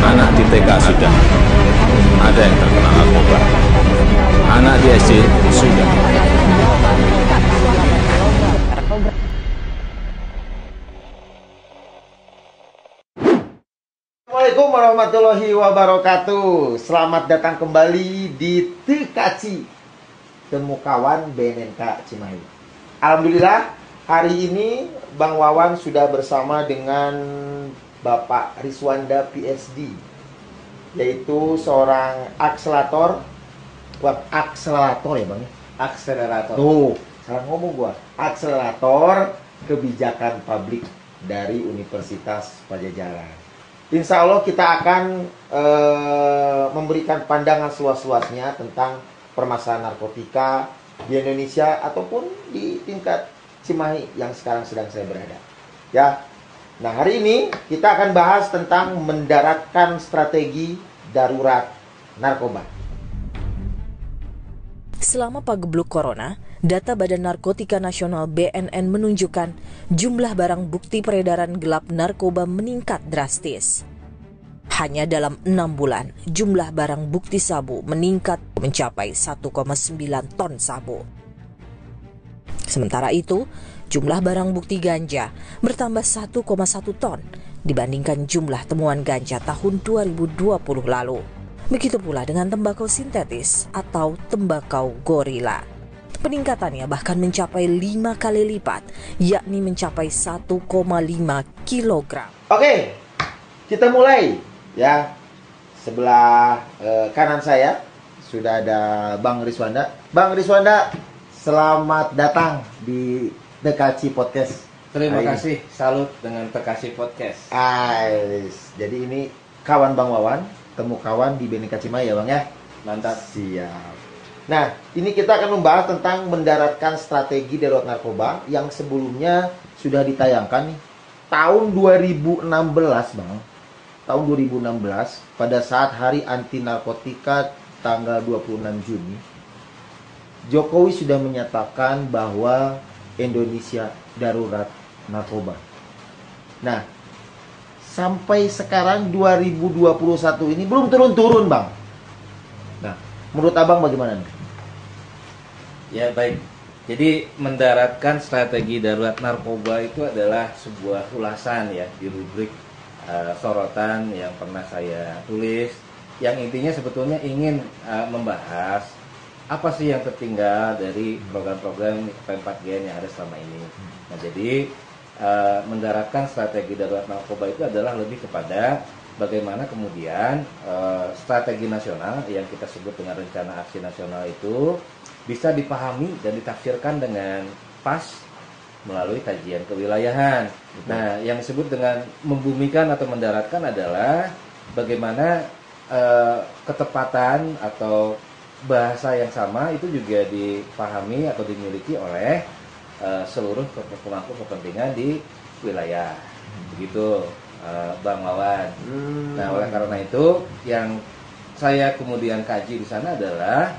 Anak di TK sudah ada yang terkena narkoba. Anak di SD sudah. Assalamualaikum warahmatullahi wabarakatuh. Selamat datang kembali di Tekaci, Temu Kawan BNNK Cimahi. Alhamdulillah hari ini Bang Wawan sudah bersama dengan Bapak Riswanda PhD, yaitu seorang akselerator ya Bang. Akselerator. Tuh, salah ngomong gua. Akselerator kebijakan publik dari Universitas Padjadjaran. Insya Allah kita akan memberikan pandangan seluas-luasnya tentang permasalahan narkotika di Indonesia ataupun di tingkat Cimahi yang sekarang sedang saya berada. Ya, nah hari ini kita akan bahas tentang mendaratkan strategi darurat narkoba. Selama pagebluk corona, data Badan Narkotika Nasional BNN menunjukkan jumlah barang bukti peredaran gelap narkoba meningkat drastis. Hanya dalam 6 bulan, jumlah barang bukti sabu meningkat mencapai 1,9 ton sabu. Sementara itu, jumlah barang bukti ganja bertambah 1,1 ton dibandingkan jumlah temuan ganja tahun 2020 lalu. Begitu pula dengan tembakau sintetis atau tembakau gorila. Peningkatannya bahkan mencapai 5 kali lipat, yakni mencapai 1,5 kilogram. Oke, kita mulai ya. Sebelah kanan saya sudah ada Bang Riswanda. Bang Riswanda, selamat datang di Tekaci Podcast. Terima kasih, salut dengan Tekaci Podcast. Jadi ini kawan Bang Wawan, temu kawan di BNNK Cimahi ya Bang ya. Mantap. Siap. Nah, ini kita akan membahas tentang mendaratkan strategi darurat narkoba yang sebelumnya sudah ditayangkan nih tahun 2016 Bang. Tahun 2016 pada saat Hari Anti Narkotika tanggal 26 Juni, Jokowi sudah menyatakan bahwa Indonesia darurat narkoba. Nah, sampai sekarang 2021 ini belum turun-turun Bang. Nah, menurut Abang bagaimana nih? Ya baik, jadi mendaratkan strategi darurat narkoba itu adalah sebuah ulasan ya di rubrik sorotan yang pernah saya tulis, yang intinya sebetulnya ingin membahas apa sih yang tertinggal dari program-program P4GN yang ada selama ini. Nah jadi mendaratkan strategi darurat narkoba itu adalah lebih kepada bagaimana kemudian strategi nasional yang kita sebut dengan rencana aksi nasional itu bisa dipahami dan ditafsirkan dengan pas melalui kajian kewilayahan. Nah, yang disebut dengan membumikan atau mendaratkan adalah bagaimana ketepatan atau bahasa yang sama itu juga dipahami atau dimiliki oleh seluruh pemangku kepentingan di wilayah. Begitu, Bang Wawan. Nah, oleh karena itu yang saya kemudian kaji di sana adalah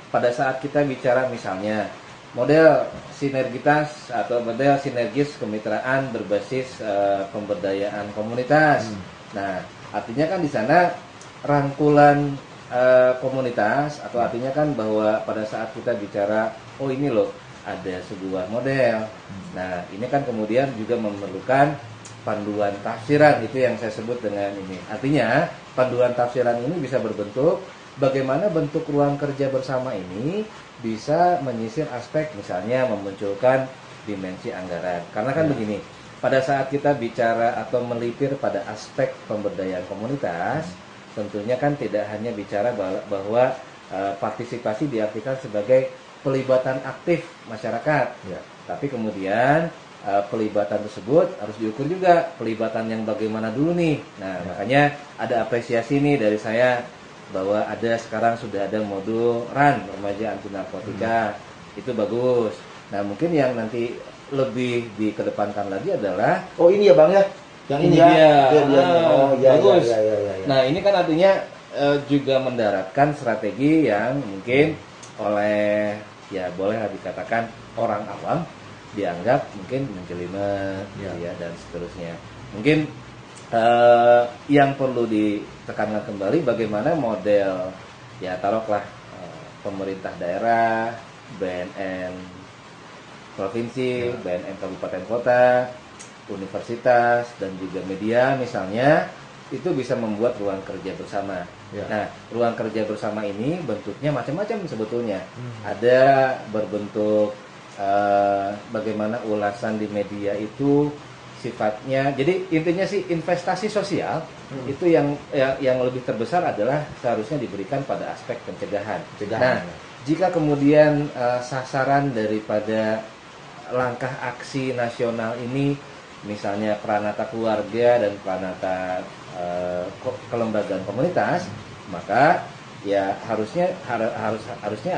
pada saat kita bicara misalnya model sinergitas atau model sinergis kemitraan berbasis pemberdayaan komunitas. Nah, artinya kan di sana rangkulan komunitas atau artinya kan bahwa pada saat kita bicara oh ini loh ada sebuah model. Nah, ini kan kemudian juga memerlukan panduan tafsiran, itu yang saya sebut dengan ini. Artinya panduan tafsiran ini bisa berbentuk bagaimana bentuk ruang kerja bersama ini bisa menyisir aspek misalnya memunculkan dimensi anggaran. Karena kan begini, pada saat kita bicara atau melipir pada aspek pemberdayaan komunitas, tentunya kan tidak hanya bicara bahwa partisipasi diartikan sebagai pelibatan aktif masyarakat, tapi kemudian pelibatan tersebut harus diukur juga pelibatan yang bagaimana dulu nih. Nah, makanya ada apresiasi nih dari saya bahwa ada sekarang sudah ada modul RAN, remaja anti narkotika. Itu bagus. Nah, mungkin yang nanti lebih dikedepankan lagi adalah ini ya Bang ya. Yang ini ya. Bagus. Nah, ini kan artinya juga mendaratkan strategi yang mungkin oleh ya bolehlah dikatakan orang awam dianggap mungkin menjelimet ya dan seterusnya. Mungkin yang perlu ditekankan kembali bagaimana model ya taruhlah pemerintah daerah, BNN provinsi, BNN kabupaten kota, universitas dan juga media misalnya itu bisa membuat ruang kerja bersama. Ya. Nah, ruang kerja bersama ini bentuknya macam-macam sebetulnya. Ada berbentuk bagaimana ulasan di media itu sifatnya. Jadi intinya sih investasi sosial itu yang lebih terbesar adalah seharusnya diberikan pada aspek pencegahan. Nah, jika kemudian sasaran daripada langkah aksi nasional ini misalnya peranata keluarga dan peranata kelembagaan komunitas, maka ya harusnya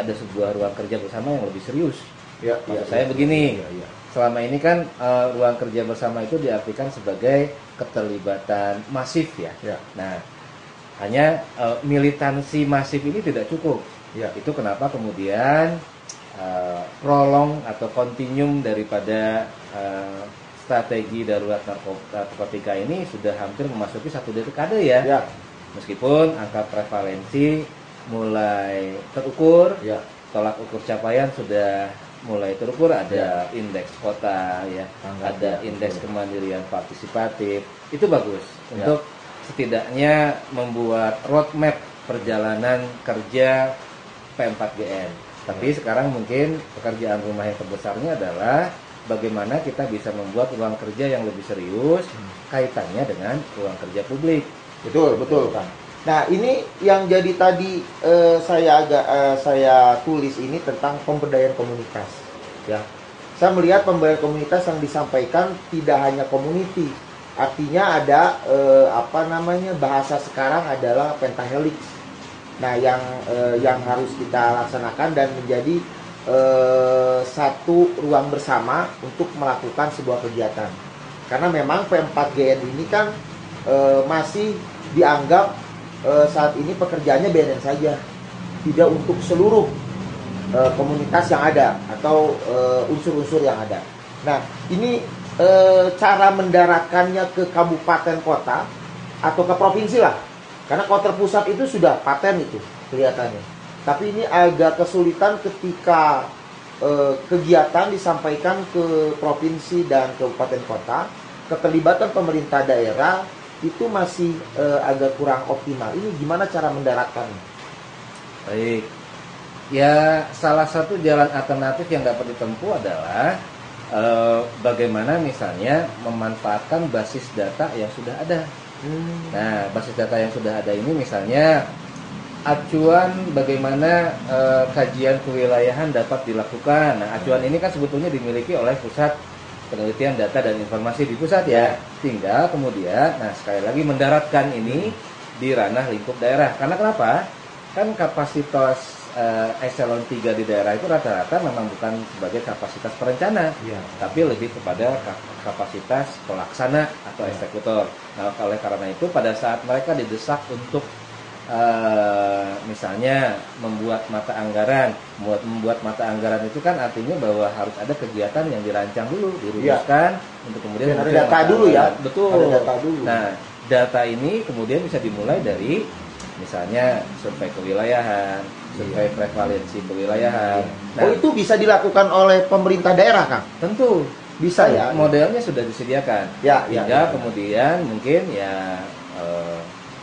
ada sebuah ruang kerja bersama yang lebih serius. Maksud saya begini, selama ini kan ruang kerja bersama itu diartikan sebagai keterlibatan masif ya. Nah, hanya militansi masif ini tidak cukup. Itu kenapa kemudian prolong atau kontinum daripada strategi darurat narkotika ini sudah hampir memasuki 1 dekade ya. Meskipun angka prevalensi mulai terukur, tolak ukur capaian sudah mulai terukur, ada indeks kota ya, ada indeks kemandirian partisipatif, itu bagus untuk setidaknya membuat roadmap perjalanan kerja P4GN. Tapi sekarang mungkin pekerjaan rumah yang terbesarnya adalah bagaimana kita bisa membuat ruang kerja yang lebih serius kaitannya dengan ruang kerja publik. Betul Kang. Nah, ini yang jadi tadi saya tulis ini tentang pemberdayaan komunitas. Ya, saya melihat pemberdayaan komunitas yang disampaikan tidak hanya community, artinya ada bahasa sekarang adalah pentahelix. Nah, yang harus kita laksanakan dan menjadi satu ruang bersama untuk melakukan sebuah kegiatan. Karena memang P4GN ini kan masih dianggap saat ini pekerjaannya BNN saja, tidak untuk seluruh komunitas yang ada atau unsur-unsur yang ada. Nah, ini cara mendaratkannya ke kabupaten kota atau ke provinsi lah, karena kota pusat itu sudah paten itu kelihatannya. Tapi ini agak kesulitan ketika kegiatan disampaikan ke provinsi dan kabupaten kota, keterlibatan pemerintah daerah itu masih agak kurang optimal. Ini gimana cara mendaratkannya? Baik, ya salah satu jalan alternatif yang dapat ditempuh adalah bagaimana misalnya memanfaatkan basis data yang sudah ada. Nah, basis data yang sudah ada ini misalnya acuan bagaimana kajian kewilayahan dapat dilakukan. Nah, acuan ini kan sebetulnya dimiliki oleh Pusat Penelitian Data dan Informasi di pusat ya. Tinggal kemudian, nah sekali lagi mendaratkan ini di ranah lingkup daerah. Karena kenapa? Kan kapasitas eselon 3 di daerah itu rata-rata memang bukan sebagai kapasitas perencana, tapi lebih kepada kapasitas pelaksana atau eksekutor. Nah, oleh karena itu pada saat mereka didesak untuk misalnya membuat mata anggaran itu kan artinya bahwa harus ada kegiatan yang dirancang dulu, dirumuskan untuk kemudian ada data dulu ya. Betul. Ada data dulu. Nah, data ini kemudian bisa dimulai dari misalnya survei kewilayahan, survei prevalensi kewilayahan. Nah, itu bisa dilakukan oleh pemerintah daerah, Kang? Tentu bisa ya. Modelnya sudah disediakan. Hingga kemudian mungkin ya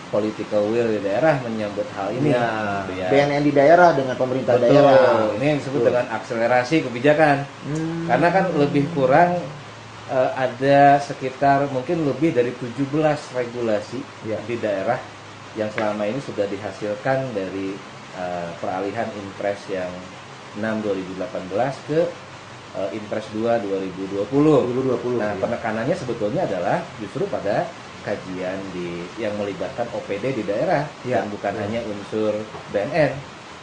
political will di daerah menyambut hal ini. Gitu ya. BNN di daerah dengan pemerintah daerah. Ini yang disebut dengan akselerasi kebijakan. Karena kan lebih kurang ada sekitar mungkin lebih dari 17 regulasi di daerah yang selama ini sudah dihasilkan dari peralihan Impres yang 6/2018 ke Impres 2/2020. Nah, penekanannya sebetulnya adalah justru pada kajian yang melibatkan OPD di daerah dan bukan hanya unsur BNN.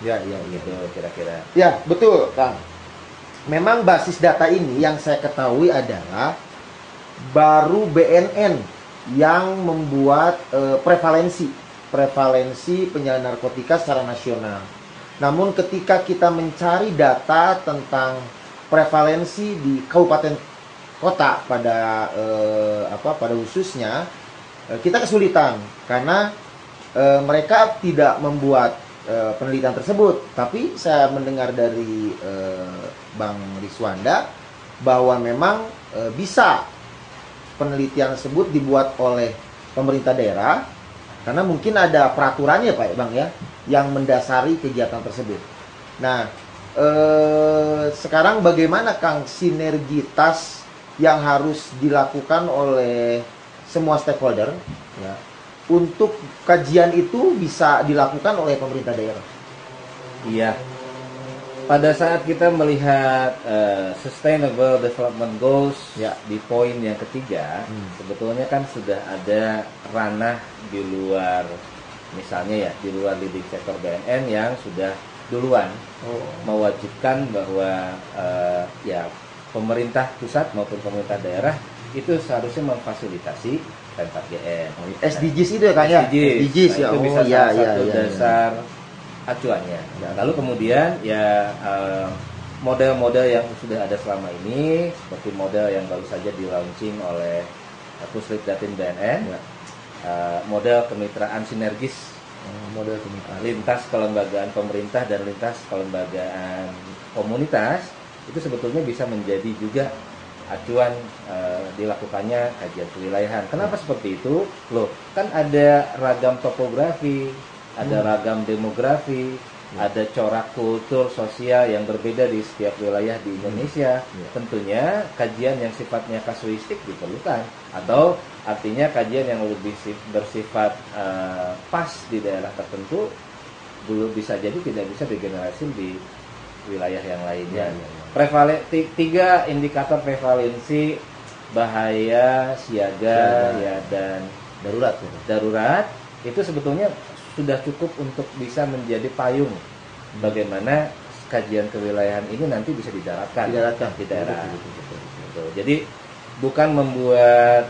Gitu kira-kira. Ya, betul, Kang. Memang basis data ini yang saya ketahui adalah baru BNN yang membuat prevalensi penyalahgunaan narkotika secara nasional. Namun ketika kita mencari data tentang prevalensi di kabupaten kota pada khususnya kita kesulitan karena mereka tidak membuat penelitian tersebut. Tapi saya mendengar dari Bang Riswanda bahwa memang bisa penelitian tersebut dibuat oleh pemerintah daerah, karena mungkin ada peraturannya Pak Bang ya, yang mendasari kegiatan tersebut. Nah, sekarang bagaimana Kang sinergitas yang harus dilakukan oleh semua stakeholder ya, untuk kajian itu bisa dilakukan oleh pemerintah daerah? Iya. Pada saat kita melihat Sustainable Development Goals Ya. di poin yang ketiga, sebetulnya kan sudah ada ranah di luar, misalnya ya di luar leading sektor BNN yang sudah duluan mewajibkan bahwa ya pemerintah pusat maupun pemerintah daerah itu seharusnya memfasilitasi Pemkab GN. SDGs itu ya Kang ya? SDGs Nah, ya. itu bisa Oh iya salah iya satu iya. dasar acuannya. Nah, lalu kemudian ya model-model yang sudah ada selama ini, seperti model yang baru saja di launching oleh Puslit-Datin BNN, Ya. Model kemitraan sinergis Model kemitraan. lintas kelembagaan pemerintah dan lintas kelembagaan komunitas, itu sebetulnya bisa menjadi juga acuan dilakukannya kajian kewilayahan. Kenapa seperti itu? Loh, kan ada ragam topografi, ada ragam demografi, ada corak kultur sosial yang berbeda di setiap wilayah di Indonesia. Tentunya kajian yang sifatnya kasuistik diperlukan, atau artinya kajian yang lebih bersifat pas di daerah tertentu dulu bisa jadi tidak bisa digeneralisir di wilayah yang lainnya. Tiga indikator prevalensi bahaya, siaga, ya, dan Darurat gitu. darurat itu sebetulnya sudah cukup untuk bisa menjadi payung bagaimana kajian kewilayahan ini nanti bisa dijalankan di daerah. Betul. Jadi bukan membuat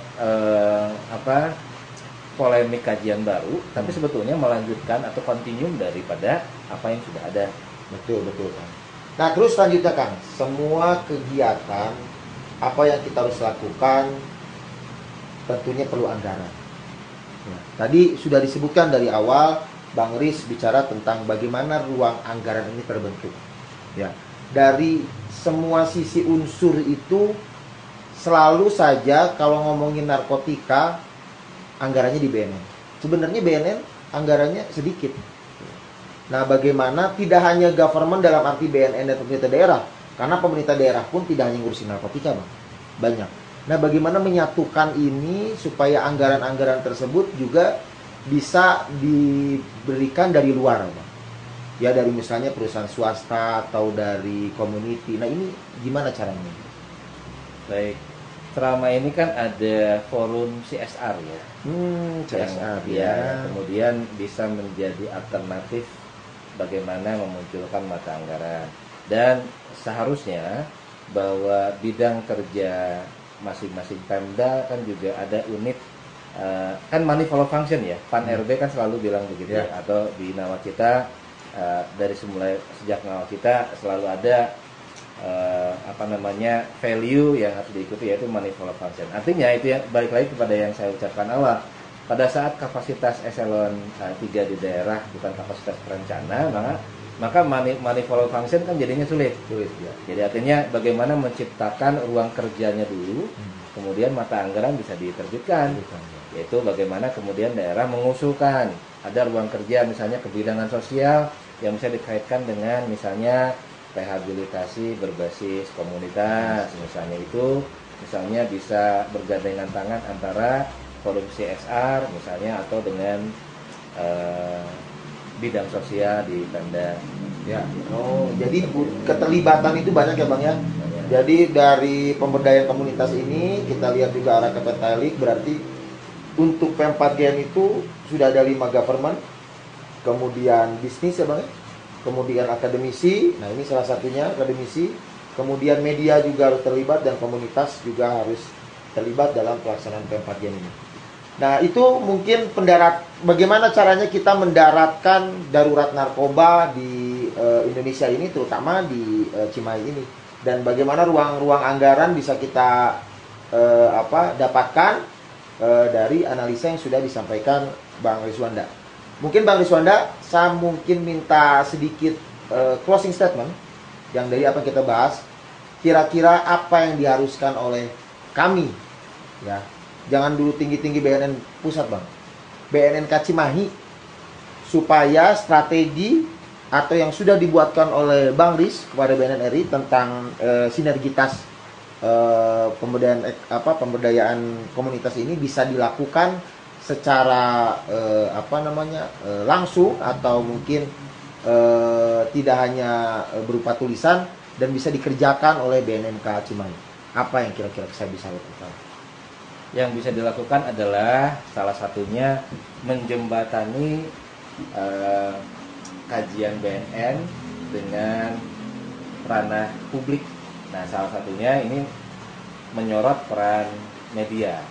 polemik kajian baru, tapi sebetulnya melanjutkan atau continuum daripada apa yang sudah ada. Betul Kang. Nah terus selanjutnya Kang, semua kegiatan apa yang kita harus lakukan tentunya perlu anggaran. Nah, tadi sudah disebutkan dari awal Bang Riz bicara tentang bagaimana ruang anggaran ini terbentuk. Ya, dari semua sisi unsur itu selalu saja kalau ngomongin narkotika anggarannya di BNN. Sebenarnya BNN anggarannya sedikit. Nah, bagaimana tidak hanya government dalam arti BNN dan pemerintah daerah, karena pemerintah daerah pun tidak hanya ngurusin narkotika, Bang. Banyak. Nah, bagaimana menyatukan ini supaya anggaran-anggaran tersebut juga bisa diberikan dari luar, Bang. Ya, dari misalnya perusahaan swasta atau dari community. Nah, ini gimana caranya? Baik. Selama ini kan ada forum CSR ya. CSR ya. Kemudian bisa menjadi alternatif bagaimana memunculkan mata anggaran. Dan seharusnya bahwa bidang kerja masing-masing Pemda kan juga ada unit kan money follow function ya. Pan RB kan selalu bilang begitu ya. Atau di nawacita dari sejak nawacita selalu ada value yang harus diikuti, yaitu money follow function. Artinya itu ya, balik lagi kepada yang saya ucapkan awal. Pada saat kapasitas eselon 3 di daerah bukan kapasitas perencana, maka money follow function kan jadinya sulit ya. Jadi artinya bagaimana menciptakan ruang kerjanya dulu, kemudian mata anggaran bisa diterbitkan, yaitu bagaimana kemudian daerah mengusulkan ada ruang kerja misalnya kebidanan sosial yang bisa dikaitkan dengan misalnya rehabilitasi berbasis komunitas, misalnya bisa bergandengan tangan antara forum CSR misalnya atau dengan bidang sosial di Pemda. Ya. Oh, jadi keterlibatan itu banyak ya Bang ya. Jadi dari pemberdayaan komunitas ini kita lihat juga arah ke Petailik, berarti untuk P4GN itu sudah ada 5 government, kemudian bisnis ya Bang ya, kemudian akademisi, nah ini salah satunya akademisi, kemudian media juga harus terlibat dan komunitas juga harus terlibat dalam pelaksanaan P4GN ini. Nah itu mungkin bagaimana caranya kita mendaratkan darurat narkoba di Indonesia ini, terutama di Cimahi ini, dan bagaimana ruang-ruang anggaran bisa kita dapatkan dari analisa yang sudah disampaikan Bang Rizwanda. Mungkin Bang Rizwanda, saya mungkin minta sedikit closing statement yang dari apa yang kita bahas. Kira-kira apa yang diharuskan oleh kami, ya, jangan dulu tinggi-tinggi BNN pusat Bang, BNNK Cimahi, supaya strategi atau yang sudah dibuatkan oleh Bang Riz kepada BNN RI tentang sinergitas pemberdayaan komunitas ini bisa dilakukan secara langsung atau mungkin tidak hanya berupa tulisan dan bisa dikerjakan oleh BNNK Cimahi. Apa yang kira-kira saya bisa lakukan? Yang bisa dilakukan adalah salah satunya menjembatani kajian BNN dengan ranah publik. Nah, salah satunya ini menyorot peran media.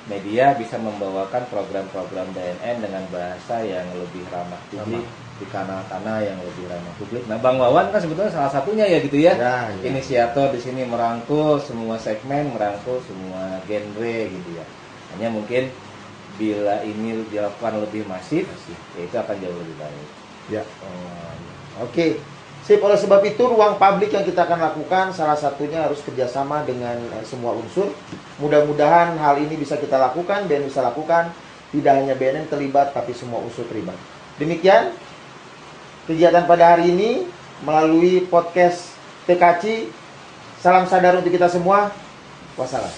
Media bisa membawakan program-program BNN dengan bahasa yang lebih ramah publik di kanal-kanal yang lebih ramah publik. Nah, Bang Wawan kan sebetulnya salah satunya ya gitu ya. Ya. Inisiator di sini merangkul semua segmen, merangkul semua genre gitu ya. Hanya mungkin bila ini dilakukan lebih masif, ya itu akan jauh lebih baik. Ya. Oke. Sip, oleh sebab itu ruang publik yang kita akan lakukan salah satunya harus kerjasama dengan semua unsur. Mudah-mudahan hal ini bisa kita lakukan, BNN bisa lakukan. Tidak hanya BNN terlibat, tapi semua unsur terlibat. Demikian kegiatan pada hari ini melalui podcast TKC. Salam sadar untuk kita semua. Wassalam.